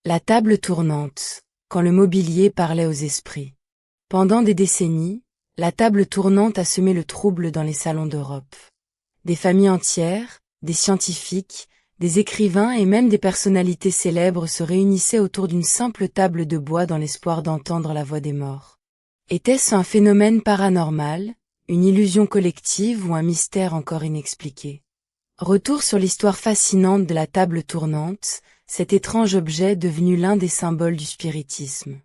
La table tournante, quand le mobilier parlait aux esprits. Pendant des décennies, la table tournante a semé le trouble dans les salons d'Europe. Des familles entières, des scientifiques, des écrivains et même des personnalités célèbres se réunissaient autour d'une simple table de bois dans l'espoir d'entendre la voix des morts. Était-ce un phénomène paranormal, une illusion collective ou un mystère encore inexpliqué? Retour sur l'histoire fascinante de la table tournante, cet étrange objet devenu l'un des symboles du spiritisme.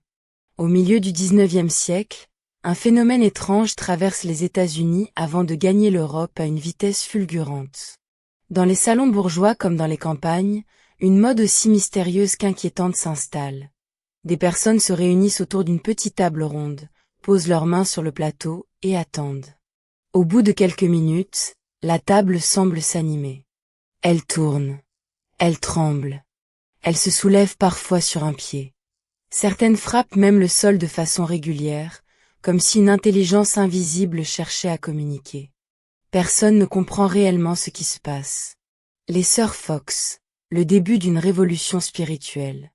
Au milieu du XIXe siècle, un phénomène étrange traverse les États-Unis avant de gagner l'Europe à une vitesse fulgurante. Dans les salons bourgeois comme dans les campagnes, une mode aussi mystérieuse qu'inquiétante s'installe. Des personnes se réunissent autour d'une petite table ronde, posent leurs mains sur le plateau et attendent. Au bout de quelques minutes, la table semble s'animer. Elle tourne. Elle tremble. Elle se soulève parfois sur un pied. Certaines frappent même le sol de façon régulière, comme si une intelligence invisible cherchait à communiquer. Personne ne comprend réellement ce qui se passe. Les sœurs Fox, le début d'une révolution spirituelle.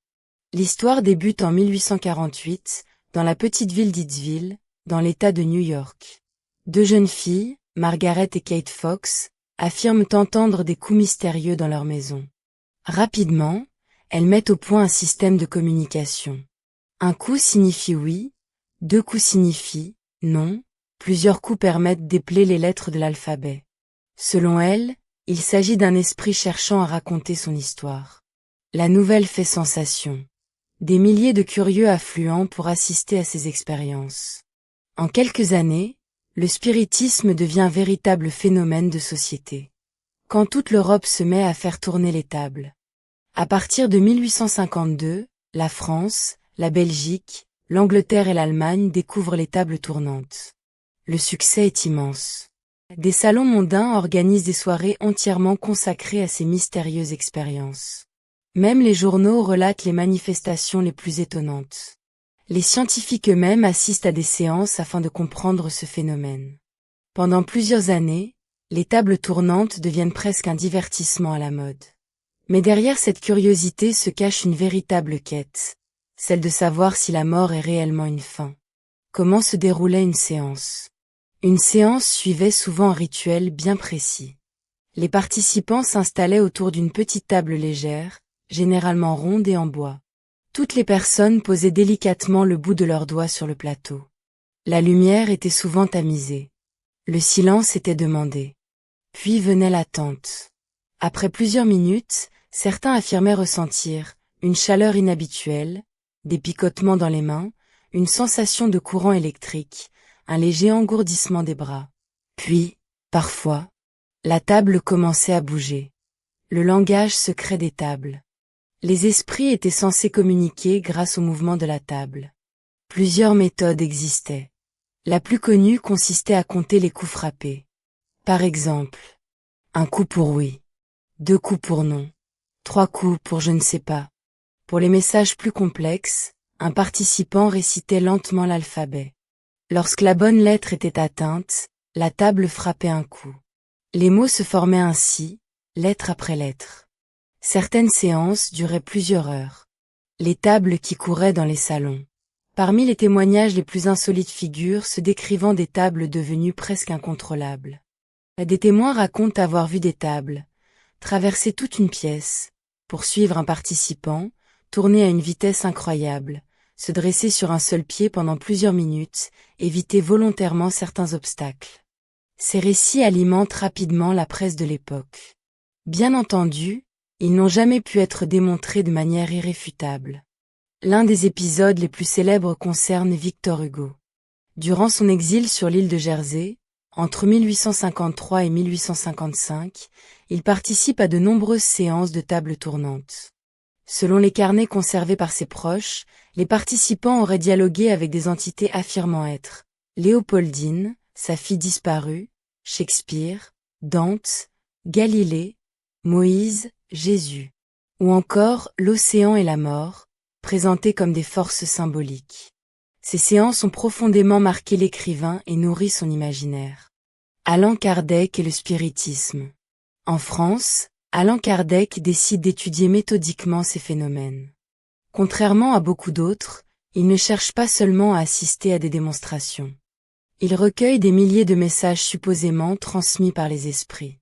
L'histoire débute en 1848, dans la petite ville d'Hittsville, dans l'État de New York. Deux jeunes filles, Margaret et Kate Fox, affirment entendre des coups mystérieux dans leur maison. Rapidement, elles mettent au point un système de communication. Un coup signifie oui, deux coups signifient non, plusieurs coups permettent d'épeler les lettres de l'alphabet. Selon elles, il s'agit d'un esprit cherchant à raconter son histoire. La nouvelle fait sensation. Des milliers de curieux affluent pour assister à ces expériences. En quelques années, le spiritisme devient un véritable phénomène de société. Quand toute l'Europe se met à faire tourner les tables. À partir de 1852, la France, la Belgique, l'Angleterre et l'Allemagne découvrent les tables tournantes. Le succès est immense. Des salons mondains organisent des soirées entièrement consacrées à ces mystérieuses expériences. Même les journaux relatent les manifestations les plus étonnantes. Les scientifiques eux-mêmes assistent à des séances afin de comprendre ce phénomène. Pendant plusieurs années, les tables tournantes deviennent presque un divertissement à la mode. Mais derrière cette curiosité se cache une véritable quête, celle de savoir si la mort est réellement une fin. Comment se déroulait une séance? Une séance suivait souvent un rituel bien précis. Les participants s'installaient autour d'une petite table légère, généralement ronde et en bois. Toutes les personnes posaient délicatement le bout de leurs doigts sur le plateau. La lumière était souvent tamisée. Le silence était demandé. Puis venait l'attente. Après plusieurs minutes, certains affirmaient ressentir une chaleur inhabituelle, des picotements dans les mains, une sensation de courant électrique, un léger engourdissement des bras. Puis, parfois, la table commençait à bouger. Le langage secret des tables. Les esprits étaient censés communiquer grâce au mouvement de la table. Plusieurs méthodes existaient. La plus connue consistait à compter les coups frappés. Par exemple, un coup pour oui, deux coups pour non, trois coups pour je ne sais pas. Pour les messages plus complexes, un participant récitait lentement l'alphabet. Lorsque la bonne lettre était atteinte, la table frappait un coup. Les mots se formaient ainsi, lettre après lettre. Certaines séances duraient plusieurs heures. Les tables qui couraient dans les salons. Parmi les témoignages les plus insolites figurent ceux décrivant des tables devenues presque incontrôlables. Des témoins racontent avoir vu des tables traverser toute une pièce, poursuivre un participant, tourner à une vitesse incroyable, se dresser sur un seul pied pendant plusieurs minutes, éviter volontairement certains obstacles. Ces récits alimentent rapidement la presse de l'époque. Bien entendu, ils n'ont jamais pu être démontrés de manière irréfutable. L'un des épisodes les plus célèbres concerne Victor Hugo. Durant son exil sur l'île de Jersey, entre 1853 et 1855, il participe à de nombreuses séances de tables tournantes. Selon les carnets conservés par ses proches, les participants auraient dialogué avec des entités affirmant être Léopoldine, sa fille disparue, Shakespeare, Dante, Galilée, Moïse, Jésus, ou encore l'océan et la mort, présentés comme des forces symboliques. Ces séances ont profondément marqué l'écrivain et nourri son imaginaire. Allan Kardec et le spiritisme. En France, Allan Kardec décide d'étudier méthodiquement ces phénomènes. Contrairement à beaucoup d'autres, il ne cherche pas seulement à assister à des démonstrations. Il recueille des milliers de messages supposément transmis par les esprits.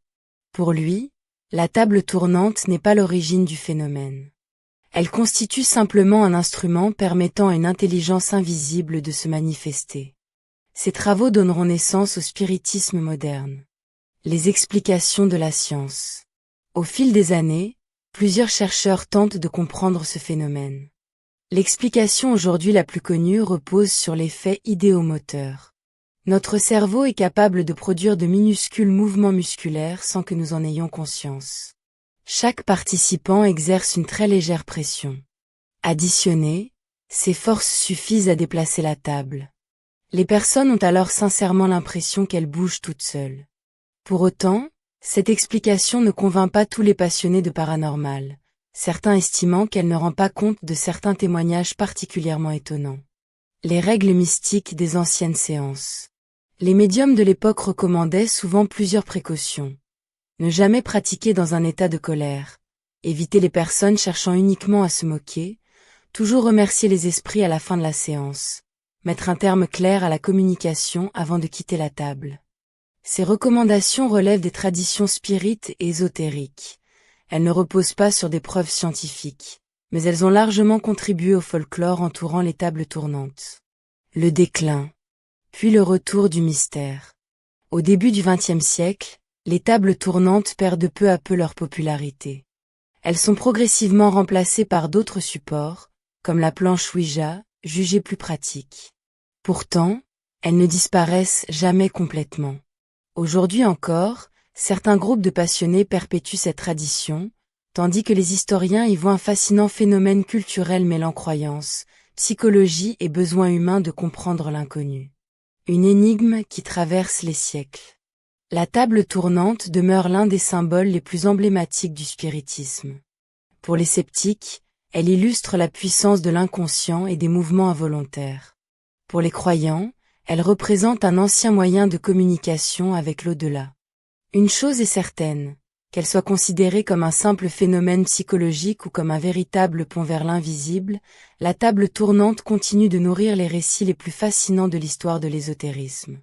Pour lui, la table tournante n'est pas l'origine du phénomène. Elle constitue simplement un instrument permettant à une intelligence invisible de se manifester. Ces travaux donneront naissance au spiritisme moderne. Les explications de la science. Au fil des années, plusieurs chercheurs tentent de comprendre ce phénomène. L'explication aujourd'hui la plus connue repose sur l'effet idéomoteur. Notre cerveau est capable de produire de minuscules mouvements musculaires sans que nous en ayons conscience. Chaque participant exerce une très légère pression. Additionnées, ces forces suffisent à déplacer la table. Les personnes ont alors sincèrement l'impression qu'elles bougent toutes seules. Pour autant, cette explication ne convainc pas tous les passionnés de paranormal, certains estimant qu'elle ne rend pas compte de certains témoignages particulièrement étonnants. Les règles mystiques des anciennes séances. Les médiums de l'époque recommandaient souvent plusieurs précautions. Ne jamais pratiquer dans un état de colère, éviter les personnes cherchant uniquement à se moquer, toujours remercier les esprits à la fin de la séance, mettre un terme clair à la communication avant de quitter la table. Ces recommandations relèvent des traditions spirites et ésotériques. Elles ne reposent pas sur des preuves scientifiques, mais elles ont largement contribué au folklore entourant les tables tournantes. Le déclin, puis le retour du mystère. Au début du XXe siècle, les tables tournantes perdent peu à peu leur popularité. Elles sont progressivement remplacées par d'autres supports, comme la planche Ouija, jugée plus pratique. Pourtant, elles ne disparaissent jamais complètement. Aujourd'hui encore, certains groupes de passionnés perpétuent cette tradition, tandis que les historiens y voient un fascinant phénomène culturel mêlant croyance, psychologie et besoin humain de comprendre l'inconnu. Une énigme qui traverse les siècles. La table tournante demeure l'un des symboles les plus emblématiques du spiritisme. Pour les sceptiques, elle illustre la puissance de l'inconscient et des mouvements involontaires. Pour les croyants, elle représente un ancien moyen de communication avec l'au-delà. Une chose est certaine, qu'elle soit considérée comme un simple phénomène psychologique ou comme un véritable pont vers l'invisible, la table tournante continue de nourrir les récits les plus fascinants de l'histoire de l'ésotérisme.